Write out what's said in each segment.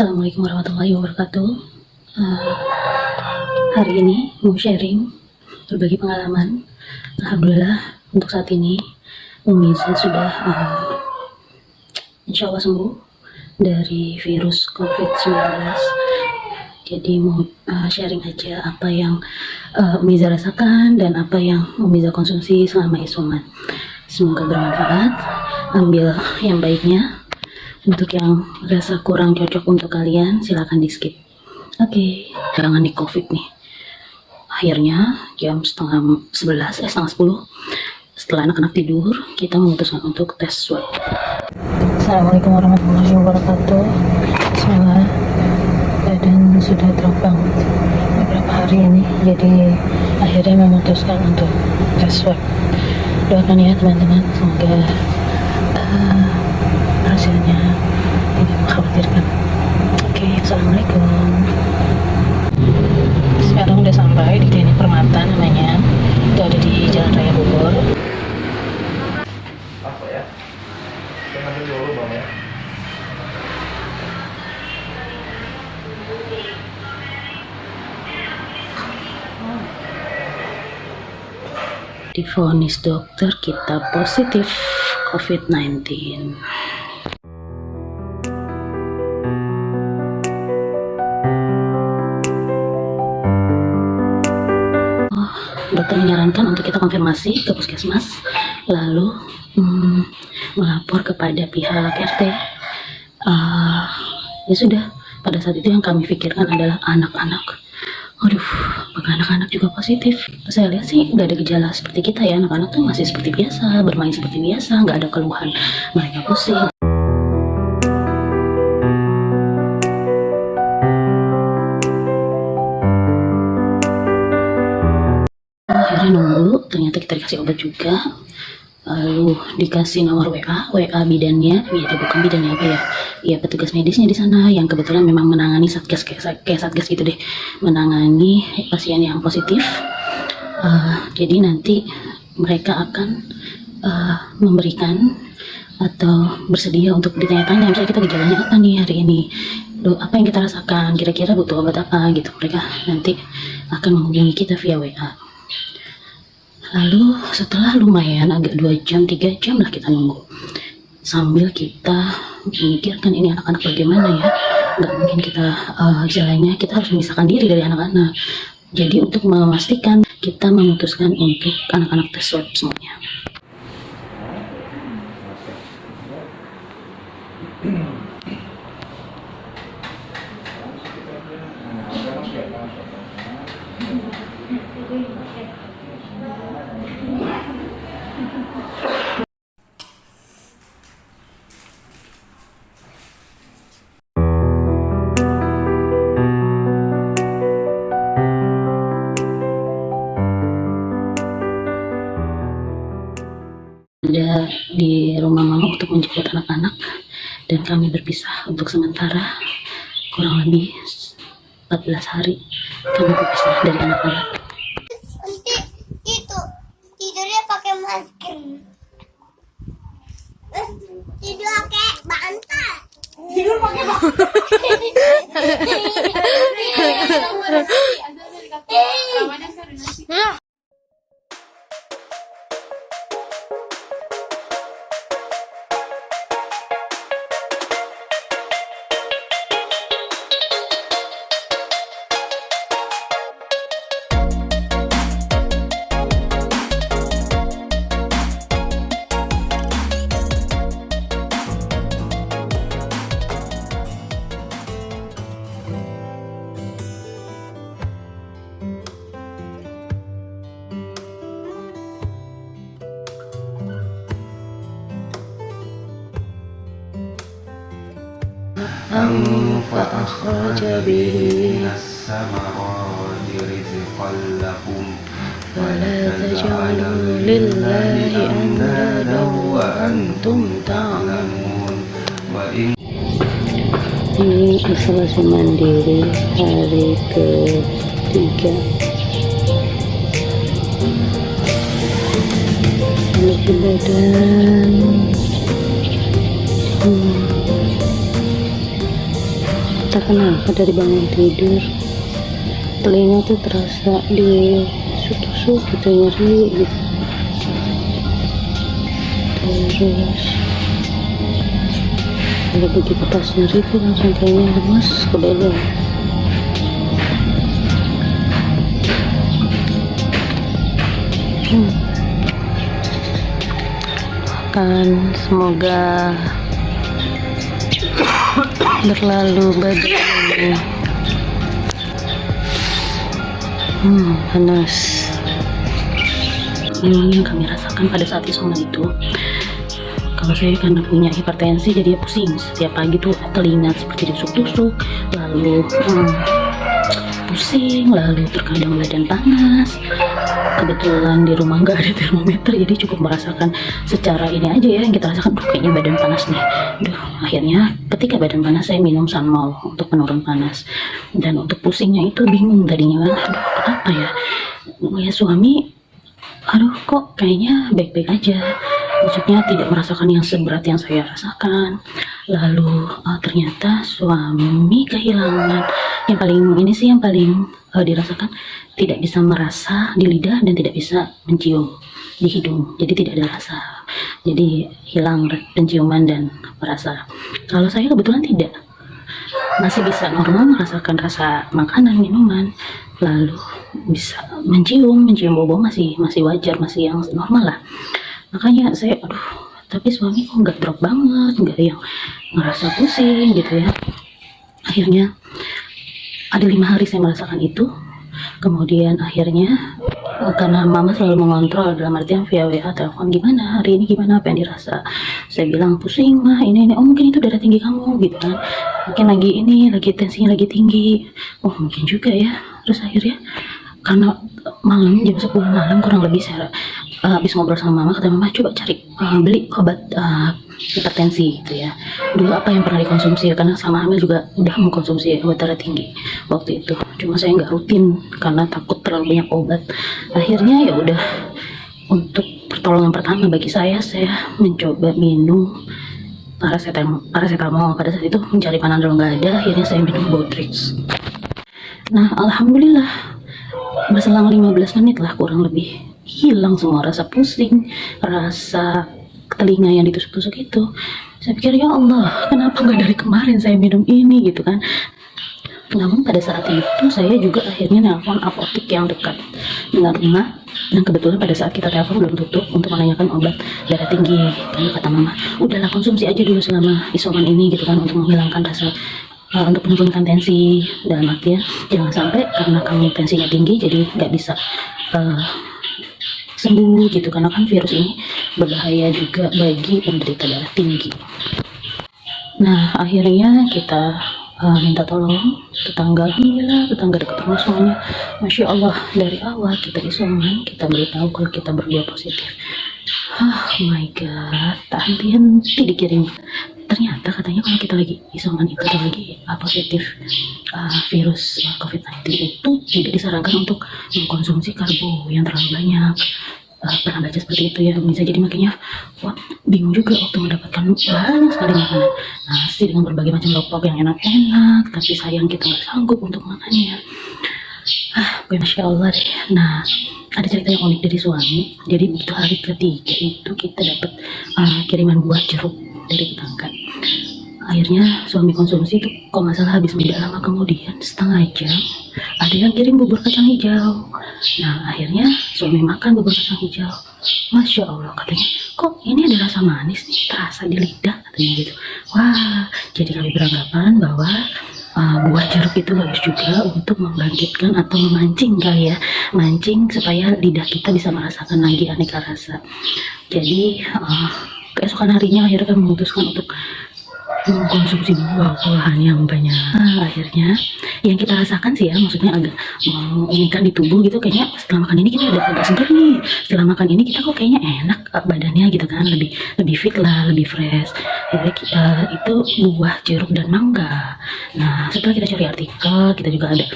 Assalamualaikum warahmatullahi wabarakatuh. Hari ini mau sharing, berbagi pengalaman. Alhamdulillah untuk saat ini Umiza sudah insya Allah sembuh dari virus COVID-19. Jadi mau sharing aja apa yang Umiza rasakan dan apa yang Umiza konsumsi selama isoman. Semoga bermanfaat. Ambil yang baiknya. Untuk yang rasa kurang cocok untuk kalian, silakan di skip. Oke, jangan di COVID nih. Akhirnya jam setengah 10, setelah anak-anak tidur, kita memutuskan untuk tes swab. Assalamualaikum warahmatullahi wabarakatuh. Semoga badan sudah terbang beberapa hari ini, jadi akhirnya memutuskan untuk tes swab. Doakan ya teman-teman, semoga hasilnya tidak mengkhawatirkan. Oke, assalamualaikum. Sekarang udah sampai di Klinik Permata namanya, itu ada di Jalan Raya Bogor. Apa ya? Kita ambil dulu bang ya. Divonis dokter kita positif COVID-19. Dokter menyarankan untuk kita konfirmasi ke puskesmas, lalu melapor kepada pihak RT. Ya sudah, pada saat itu yang kami pikirkan adalah anak-anak. Aduh, apakah anak-anak juga positif? Saya lihat sih nggak ada gejala seperti kita ya, anak-anak tuh masih seperti biasa, bermain seperti biasa, nggak ada keluhan mereka pusing. Akhirnya nunggu, ternyata kita dikasih obat juga, lalu dikasih nomor WA bidannya, ya bukan bidannya apa ya, ya petugas medisnya di sana yang kebetulan memang menangani satgas kayak satgas gitu deh, menangani pasien yang positif. Jadi nanti mereka akan memberikan atau bersedia untuk ditanya-tanya, misalnya kita gejalanya apa nih hari ini, apa yang kita rasakan, kira-kira butuh obat apa gitu. Mereka nanti akan menghubungi kita via WA. Lalu setelah lumayan agak 2 jam 3 jam lah kita nunggu, sambil kita memikirkan ini anak-anak bagaimana ya, nggak mungkin kita istilahnya kita harus memisahkan diri dari anak-anak. Jadi untuk memastikan, kita memutuskan untuk anak-anak tes swab semuanya. Ada di rumah mama untuk menjemput anak-anak, dan kami berpisah untuk sementara kurang lebih 14 hari kami berpisah dari anak-anak. Nanti itu tidurnya pakai masker. Tidur pakai bantal. Tidur pakai bantal. فأخرج به من الثمرات رزقا لكم ولا تجعلوا لله أندادا وأنتم تعلمون. Ini isolasi mandiri hari ke-3. Berat badan entah kenapa dari bangun tidur telinga tuh terasa di tusuk gitu, nyeri gitu. Terus kalau begitu pas nyeri tuh langsung kayaknya lemas ke badan. Kan semoga berlalu badannya. Panas. Memang yang kami rasakan pada saat isoman itu, kalau saya karena punya hipertensi jadi pusing setiap pagi tuh, telinga seperti ditusuk-tusuk, lalu pusing, lalu terkadang badan panas. Kebetulan di rumah nggak ada termometer, jadi cukup merasakan secara ini aja ya yang kita rasakan. Kayaknya badan panas nih. Akhirnya ketika badan panas saya minum Sanmol untuk penurun panas. Dan untuk pusingnya itu bingung tadinya kan, kenapa ya? Ya suami, kok kayaknya baik-baik aja. Maksudnya tidak merasakan yang seberat yang saya rasakan. Lalu ternyata suami kehilangan yang paling ini sih, yang paling dirasakan, tidak bisa merasa di lidah dan tidak bisa mencium di hidung, jadi tidak ada rasa, jadi hilang penciuman dan perasa. Kalau saya kebetulan tidak, masih bisa normal merasakan rasa makanan, minuman, lalu bisa mencium bau-bau masih wajar, masih yang normal lah. Makanya saya tapi suami kok nggak drop banget, nggak yang ngerasa pusing gitu ya. Akhirnya ada 5 hari saya merasakan itu. Kemudian akhirnya karena mama selalu mengontrol dalam artian via WA telepon, gimana hari ini, gimana, apa yang dirasa. Saya bilang pusing mah, ini oh mungkin itu darah tinggi kamu gitu kan, mungkin lagi tensinya lagi tinggi, oh mungkin juga ya. Terus akhirnya karena malam jam 10 malam kurang lebih saya habis ngobrol sama mama, kata mama coba cari beli obat hipertensi gitu ya. Dulu apa yang pernah dikonsumsi, karena sama hamil juga udah mengkonsumsi obat darah tinggi waktu itu, cuma saya nggak rutin karena takut terlalu banyak obat. Akhirnya ya udah, untuk pertolongan pertama bagi saya mencoba minum paracetamol. Pada saat itu mencari Panadol nggak ada, akhirnya saya minum Botrix. Nah alhamdulillah berselang 15 menit lah kurang lebih, hilang semua rasa pusing, rasa telinga yang ditusuk-tusuk itu. Saya pikir ya Allah, kenapa nggak dari kemarin saya minum ini gitu kan. Namun pada saat itu saya juga akhirnya nelpon apotek yang dekat dengan rumah, dan kebetulan pada saat kita telepon belum tutup untuk menanyakan obat darah tinggi. Karena kata mama, udahlah konsumsi aja dulu selama isoman ini gitu kan, untuk menghilangkan rasa untuk menurunkan tensi, dalam artian jangan sampai karena kamu tensinya tinggi jadi nggak bisa sembuh gitu, karena kan virus ini berbahaya juga bagi penderita darah tinggi. Nah akhirnya kita minta tolong tetangga, alhamdulillah tetangga dekat rumah semuanya, masya Allah, dari awal kita isoman kita beritahu kalau kita berdua positif. Oh my god, tak henti dikirim. Ternyata katanya kalau kita lagi isoman itu atau lagi positif virus COVID-19 itu tidak disarankan untuk mengkonsumsi karbo yang terlalu banyak. Pernah baca seperti itu ya, bisa jadi makanya bingung juga waktu mendapatkan banyak sekali makanan nasi dengan berbagai macam lauk yang enak-enak, tapi sayang kita nggak sanggup untuk makannya. Masya Allah deh. Nah ada cerita yang unik dari suami. Jadi begitu hari ketiga itu kita dapat kiriman buah jeruk dari tetangga. Akhirnya suami konsumsi itu kok nggak salah habis tidak lama kemudian, setengah jam ada yang kirim bubur kacang hijau. Nah akhirnya suami makan bubur kacang hijau, masya Allah, katanya kok ini ada rasa manis nih, terasa di lidah katanya gitu. Wah, jadi kami beranggapan bahwa buah jeruk itu bagus juga untuk membangkitkan atau memancing kali ya, mancing supaya lidah kita bisa merasakan lagi aneka rasa. Jadi keesokan harinya akhirnya kami memutuskan untuk mengkonsumsi buah-buahan yang banyak. Akhirnya yang kita rasakan sih ya, maksudnya agak ini kan di tubuh gitu, kayaknya setelah makan ini kita udah agak seger nih, setelah makan ini kita kok kayaknya enak badannya gitu kan, lebih fit lah, lebih fresh. Jadi itu buah jeruk dan mangga. Nah setelah kita cari artikel, kita juga ada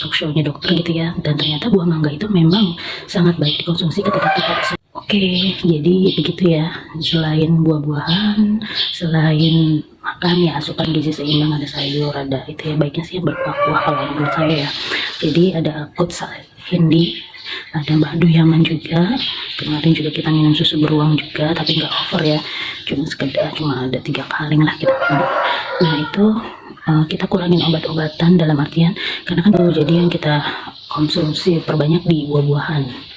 talk show-nya dokter gitu ya, dan ternyata buah mangga itu memang sangat baik dikonsumsi ketika kita Oke, jadi begitu ya. Selain buah-buahan, selain makan ya asupan gizi seimbang, ada sayur, ada itu ya, baiknya sih yang berkuah-kuah kalau menurut saya ya. Jadi ada oats hindi, ada madu Yaman juga. Kemarin juga kita minum susu beruang juga, tapi nggak over ya, cuma sekedar cuma ada 3 kaleng lah kita minum. Nah itu kita kurangin obat-obatan, dalam artian karena kan jadi yang kita konsumsi perbanyak di buah-buahan.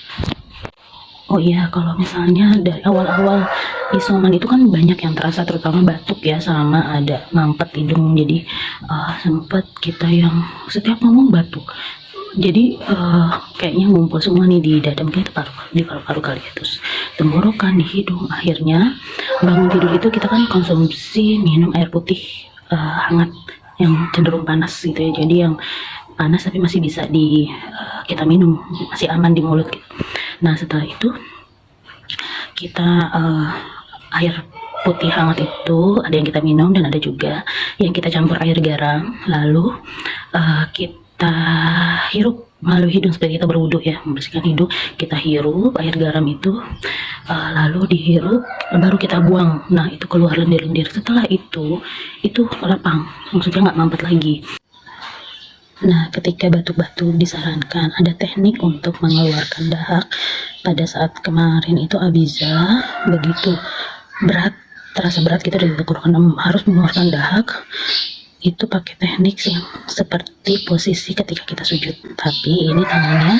Oh iya, kalau misalnya dari awal-awal isoman itu kan banyak yang terasa, terutama batuk ya, sama ada mampet hidung. Jadi sempat kita yang setiap ngomong batuk. Jadi kayaknya ngumpul semua nih di dada, mungkin itu di paru-paru kali ya, terus tenggorokan, di hidung. Akhirnya bangun tidur itu kita kan konsumsi minum air putih hangat yang cenderung panas gitu ya. Jadi yang panas tapi masih bisa kita minum, masih aman di mulut gitu. Nah setelah itu kita air putih hangat itu ada yang kita minum dan ada juga yang kita campur air garam, lalu kita hirup melalui hidung seperti kita berwudu ya, membersihkan hidung. Kita hirup air garam itu, lalu dihirup baru kita buang. Nah itu keluar lendir-lendir. Setelah itu lapang, maksudnya nggak mampet lagi. Nah, ketika batuk-batuk disarankan ada teknik untuk mengeluarkan dahak. Pada saat kemarin itu Abiza begitu berat, terasa berat gitu dari tenggorokan, harus mengeluarkan dahak. Itu pakai teknik yang seperti posisi ketika kita sujud, tapi ini tangannya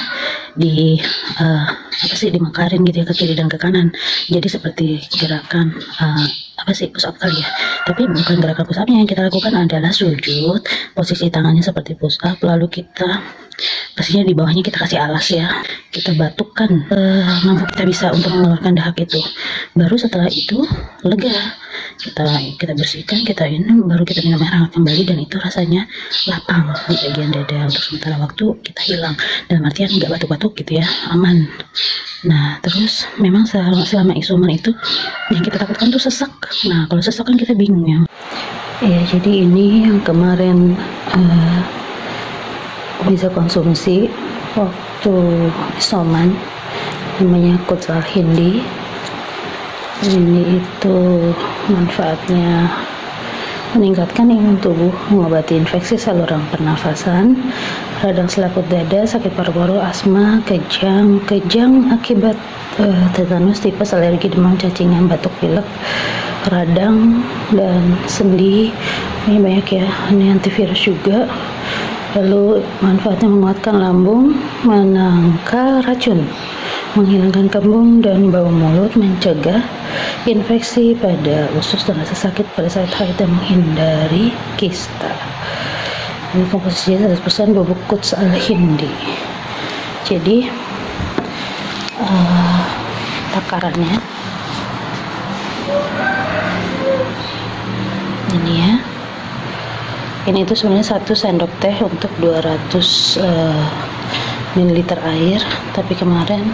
dimekarin gitu ya, ke kiri dan ke kanan. Jadi seperti gerakan push up kali ya, tapi bukan gerakan push upnya. Yang kita lakukan adalah sujud, posisi tangannya seperti push up, lalu kita pastinya di bawahnya kita kasih alas ya, kita batukkan mampu kita bisa untuk mengeluarkan dahak itu. Baru setelah itu lega, kita bersihkan, kita minum, baru kita minum air hangat kembali, dan itu rasanya lapang di bagian dada. Untuk sementara waktu kita hilang, dalam artian nggak batuk-batuk gitu ya, aman. Nah terus memang selama isoman itu yang kita takutkan tuh sesak. Nah kalau sesak kan kita bingung ya. Ya jadi ini yang kemarin bisa konsumsi waktu isoman, namanya Oats Al-Hindi. Ini itu manfaatnya meningkatkan imun tubuh, mengobati infeksi saluran pernafasan, radang selaput dada, sakit paru-paru, asma, kejang akibat tetanus, tipes, alergi, demam, cacingan, batuk pilek, radang, dan sendi. Ini banyak ya, ini antivirus juga. Lalu manfaatnya menguatkan lambung, menangkal racun, menghilangkan kembung dan bau mulut, mencegah infeksi pada usus dan rasa sakit pada saat haid, dan menghindari kista. Ini komposisinya 100% bubuk Oats Al-Hindi. Jadi takarannya ini ya. Ini itu sebenarnya 1 sendok teh untuk 200 ml air, tapi kemarin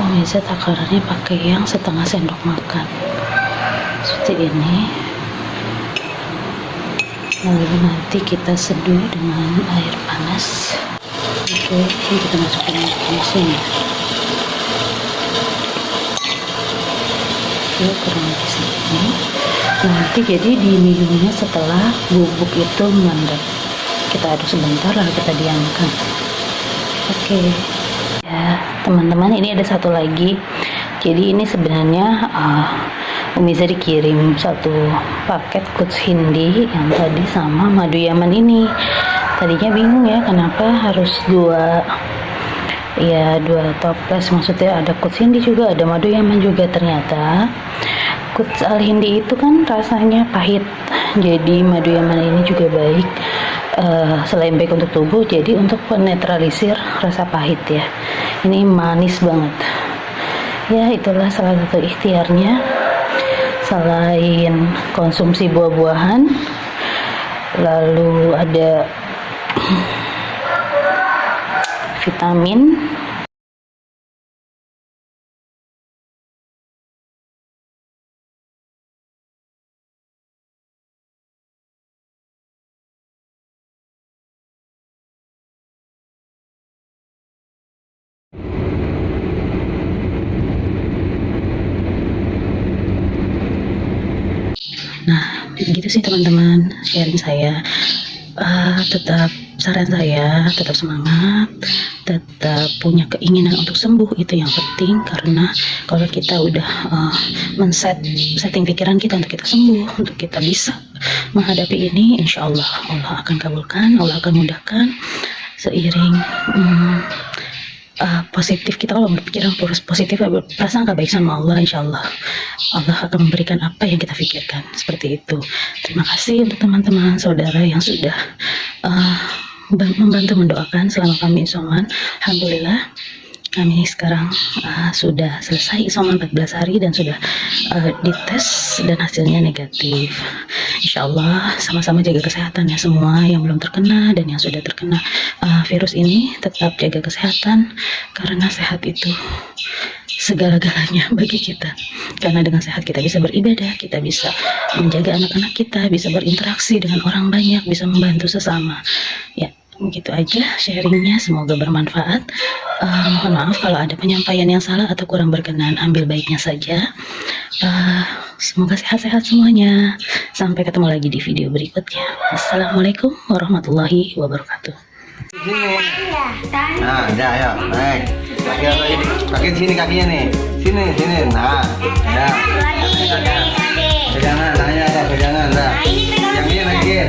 Omiza takarannya pakai yang setengah sendok makan seperti ini. Lalu nanti kita seduh dengan air panas. Oke, ini kita masukin di sini. Oke, kurang lebih segini. Nanti jadi diminumnya setelah bubuk itu mendap. Kita aduk sebentar lalu kita diamkan. Oke. Ya, teman-teman, ini ada satu lagi. Jadi ini sebenarnya Umiza dikirim satu paket Oats Hindi yang tadi sama madu Yaman ini. Tadinya bingung ya kenapa harus dua toples, maksudnya ada Oats Hindi juga, ada madu Yaman juga. Ternyata Oats Al-Hindi itu kan rasanya pahit, jadi madu Yaman ini juga baik. Selain baik untuk tubuh, jadi untuk menetralisir rasa pahit ya. Ini manis banget ya. Itulah salah satu ikhtiarnya. Selain konsumsi buah-buahan, lalu ada vitamin, nah gitu sih teman-teman sharing saya. Tetap saran saya tetap semangat, tetap punya keinginan untuk sembuh, itu yang penting. Karena kalau kita udah setting pikiran kita untuk kita sembuh, untuk kita bisa menghadapi ini, insya Allah Allah akan kabulkan, Allah akan mudahkan seiring positif kita. Kalau berpikiran positif, prasangka baik sama Allah, insya Allah Allah akan memberikan apa yang kita pikirkan, seperti itu. Terima kasih untuk teman-teman saudara yang sudah membantu mendoakan selama kami isoman. Alhamdulillah kami sekarang sudah selesai isoman 14 hari dan sudah dites dan hasilnya negatif. Insya Allah sama-sama jaga kesehatan ya semua yang belum terkena dan yang sudah terkena virus ini. Tetap jaga kesehatan karena sehat itu segala-galanya bagi kita. Karena dengan sehat kita bisa beribadah, kita bisa menjaga anak-anak kita, bisa berinteraksi dengan orang banyak, bisa membantu sesama. Ya, begitu aja sharingnya, semoga bermanfaat. Mohon maaf kalau ada penyampaian yang salah atau kurang berkenan, ambil baiknya saja. Semoga sehat-sehat semuanya. Sampai ketemu lagi di video berikutnya. Assalamualaikum warahmatullahi wabarakatuh. Nah, udah ayo, naik. Kaki sini kakinya nih. Sini. Nah, ya. Pegangan, tangannya ada pegangan, dah. Yang ini naikin.